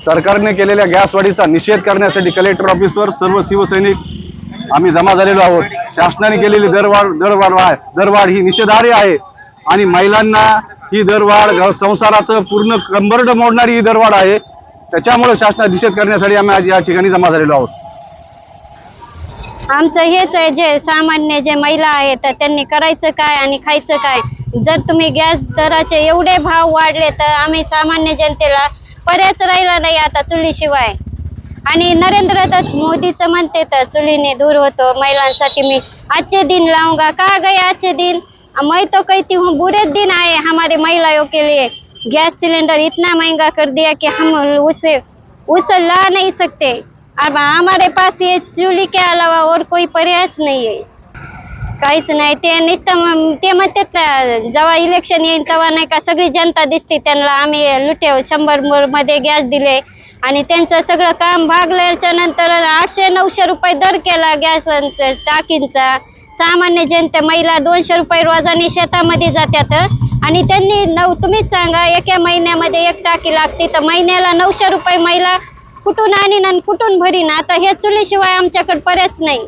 सरकारने केलेल्या गॅस वाढीचा निषेध करण्यासाठी कलेक्टर ऑफिसवर सर्व शिवसैनिक आम्ही जमा झालेलो आहोत। शासनाने केलेली दरवाढ ही निषेधार्ह आहे आणि महिलांना ही दरवाढ संसाराचं पूर्ण कंबरड मोडणारी ही दरवाढ आहे। त्याच्यामुळे शासनाचा निषेध करण्यासाठी आम्ही आज या ठिकाणी जमा झालेलो आहोत। आमचं हेच आहे, जे सामान्य जे महिला आहेत तर त्यांनी करायचं काय आणि खायचं काय। जर तुम्ही गॅस दराचे एवढे भाव वाढले तर आम्ही सामान्य जनतेला पर्यायच राहिला नाही आता चुलीशिवाय। आणि नरेंद्र मोदीचं म्हणते तर चुलीने दूर होतो महिलांसाठी। मी अच्छे दिन लाऊंगा, कहा गए अच्छे दिन? मैं तो कहती हूँ बुरे दिन आए हमारे महिलाओं के लिए। गैस सिलेंडर इतना महंगा कर दिया कि हम उसे ला नहीं सकते। अब हमारे पास ये चूल्ही के अलावा और कोई पर्याय नहीं है, काहीच नाही। ते नुसतं ते म्हणतात ना, जेव्हा इलेक्शन येईल तेव्हा नाही का सगळी जनता दिसते त्यांना आम्ही लुटेव 100 मध्ये गॅस दिले आणि त्यांचं सगळं काम भागल्याच्या नंतर 800-900 रुपये दर केला गॅस टाकींचा। सामान्य जनता महिला 200 रुपये रोजाने शेतामध्ये जातात आणि त्यांनी तुम्हीच सांगा एका महिन्यामध्ये एक टाकी लागते तर महिन्याला 900 रुपये महिला कुठून आणीन आणि कुठून भरीन। आता हे चुलीशिवाय आमच्याकडे पर्यायच नाही।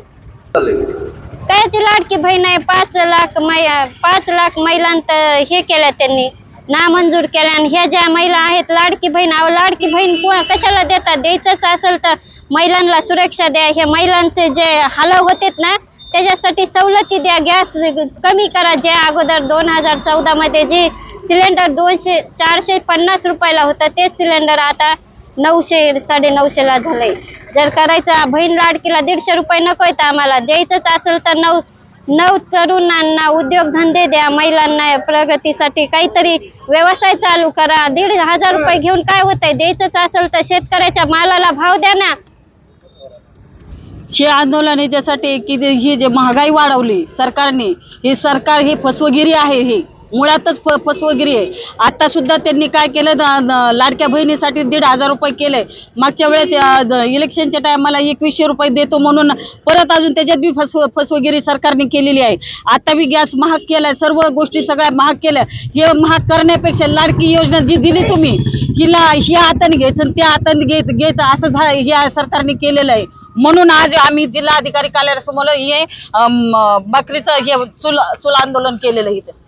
कायची लाडकी बहीण आहे, 5 लाख महिलांत हे केलं त्यांनी नामंजूर केलं। आणि ह्या ज्या महिला आहेत लाडकी बहीण, लाडकी बहीण कशाला देतात? द्यायचंच असेल तर महिलांना सुरक्षा द्या। हे महिलांचे जे हाल होतेत ना त्याच्यासाठी सवलती द्या, गॅस कमी करा। जे अगोदर 2014 मध्ये जे सिलेंडर 450 रुपयाला होतं ते सिलेंडर आता 900-950 ला झालंय। जर करायचं बहीण लाडकीला 150 रुपये नकोय तर आम्हाला द्यायचंच असेल तर 9 तरुणांना उद्योगधंदे द्या। महिलांना प्रगतीसाठी काहीतरी व्यवसाय चालू करा। 1,500 रुपये घेऊन काय होतंय? द्यायचंच असेल तर शेतकऱ्याच्या मालाला भाव द्या ना। हे आंदोलन याच्यासाठी की ही जे महागाई वाढवली सरकारने, हे सरकार हे फसवगिरी आहे। हे मुळातच फसवगिरी आहे। आता सुद्धा त्यांनी काय केलं, लाडक्या बहिणीसाठी 1,500 रुपये केले। मागच्या वेळेस इलेक्शनच्या टायमाला 2100 रुपये देतो म्हणून परत अजून त्याच्यात बी फसवगिरी सरकारने केलेली आहे। आता बी गॅस महाग केलाय, सर्व गोष्टी सगळ्या महाग केल्या। हे महाग करण्यापेक्षा लाडकी योजना जी दिली तुम्ही हिला ह्या हाताने घ्यायचं आणि त्या हाताने घ्यायचं असं ह्या सरकारने केलेलं आहे। म्हणून आज आम्ही जिल्हाधिकारी कार्यालयासमोर हे बकरीचं हे चूल आंदोलन केलेलं आहे इथे।